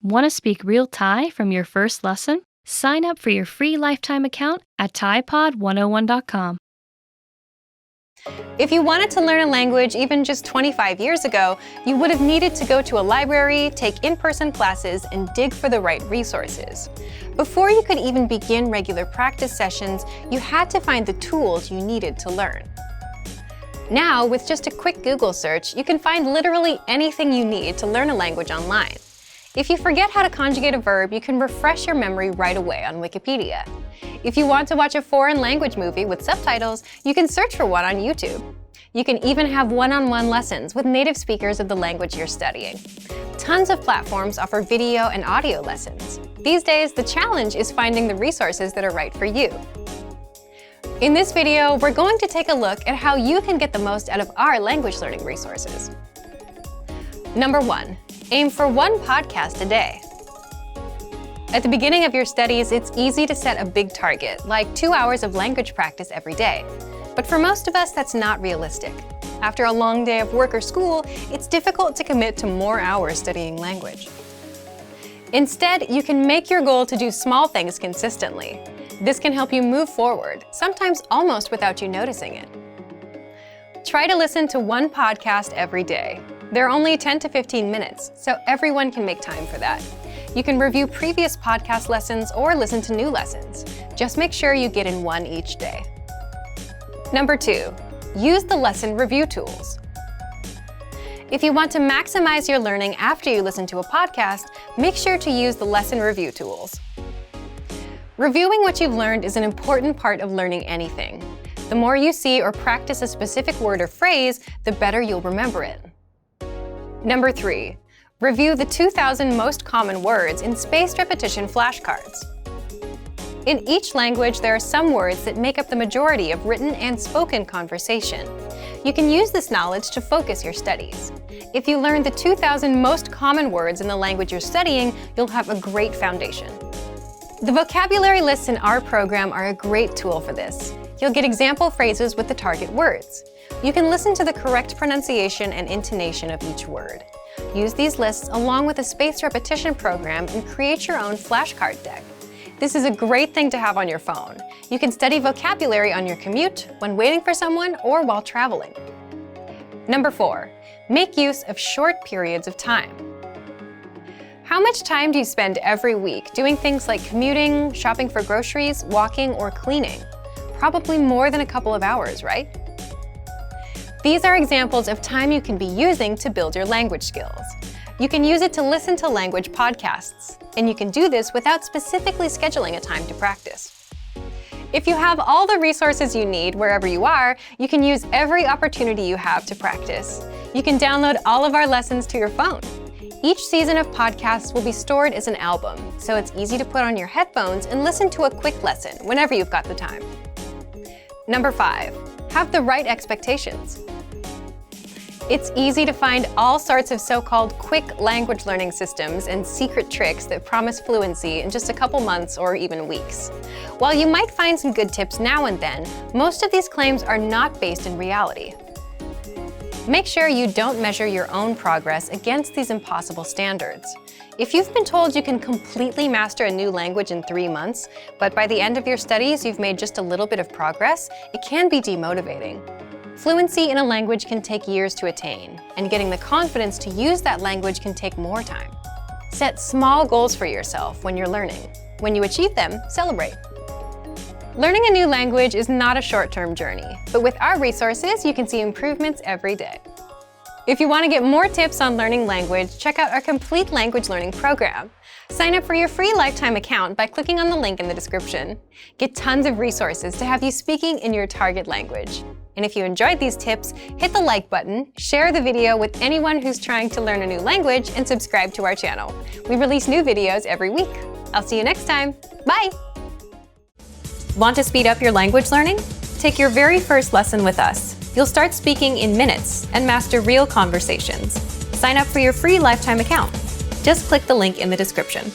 Want to speak real Thai from your first lesson? Sign up for your free lifetime account at ThaiPod101.com. If you wanted to learn a language even just 25 years ago, you would have needed to go to a library, take in-person classes, and dig for the right resources. Before you could even begin regular practice sessions, you had to find the tools you needed to learn. Now, with just a quick Google search, you can find literally anything you need to learn a language online. If you forget how to conjugate a verb, you can refresh your memory right away on Wikipedia. If you want to watch a foreign language movie with subtitles, you can search for one on YouTube. You can even have one-on-one lessons with native speakers of the language you're studying. Tons of platforms offer video and audio lessons. These days, the challenge is finding the resources that are right for you. In this video, we're going to take a look at how you can get the most out of our language learning resources. Number 1. Aim for one podcast a day. At the beginning of your studies, it's easy to set a big target, like 2 hours of language practice every day. But for most of us, that's not realistic. After a long day of work or school, it's difficult to commit to more hours studying language. Instead, you can make your goal to do small things consistently. This can help you move forward, sometimes almost without you noticing it. Try to listen to one podcast every day. They're only 10 to 15 minutes, so everyone can make time for that. You can review previous podcast lessons or listen to new lessons. Just make sure you get in one each day. Number 2, use the lesson review tools. If you want to maximize your learning after you listen to a podcast, make sure to use the lesson review tools. Reviewing what you've learned is an important part of learning anything. The more you see or practice a specific word or phrase, the better you'll remember it. Number 3, review the 2,000 most common words in spaced repetition flashcards. In each language, there are some words that make up the majority of written and spoken conversation. You can use this knowledge to focus your studies. If you learn the 2,000 most common words in the language you're studying, you'll have a great foundation. The vocabulary lists in our program are a great tool for this. You'll get example phrases with the target words. You can listen to the correct pronunciation and intonation of each word. Use these lists along with a spaced repetition program and create your own flashcard deck. This is a great thing to have on your phone. You can study vocabulary on your commute, when waiting for someone, or while traveling. Number 4, make use of short periods of time. How much time do you spend every week doing things like commuting, shopping for groceries, walking, or cleaning? Probably more than a couple of hours, right? These are examples of time you can be using to build your language skills. You can use it to listen to language podcasts, and you can do this without specifically scheduling a time to practice. If you have all the resources you need wherever you are, you can use every opportunity you have to practice. You can download all of our lessons to your phone. Each season of podcasts will be stored as an album, so it's easy to put on your headphones and listen to a quick lesson whenever you've got the time. Number 5, have the right expectations. It's easy to find all sorts of so-called quick language learning systems and secret tricks that promise fluency in just a couple months or even weeks. While you might find some good tips now and then, most of these claims are not based in reality. Make sure you don't measure your own progress against these impossible standards. If you've been told you can completely master a new language in 3 months, but by the end of your studies you've made just a little bit of progress, it can be demotivating. Fluency in a language can take years to attain, and getting the confidence to use that language can take more time. Set small goals for yourself when you're learning. When you achieve them, celebrate. Learning a new language is not a short-term journey, but with our resources, you can see improvements every day. If you want to get more tips on learning language, check out our complete language learning program. Sign up for your free lifetime account by clicking on the link in the description. Get tons of resources to have you speaking in your target language. And if you enjoyed these tips, hit the like button, share the video with anyone who's trying to learn a new language, and subscribe to our channel. We release new videos every week. I'll see you next time. Bye! Want to speed up your language learning? Take your very first lesson with us. You'll start speaking in minutes and master real conversations. Sign up for your free lifetime account. Just click the link in the description.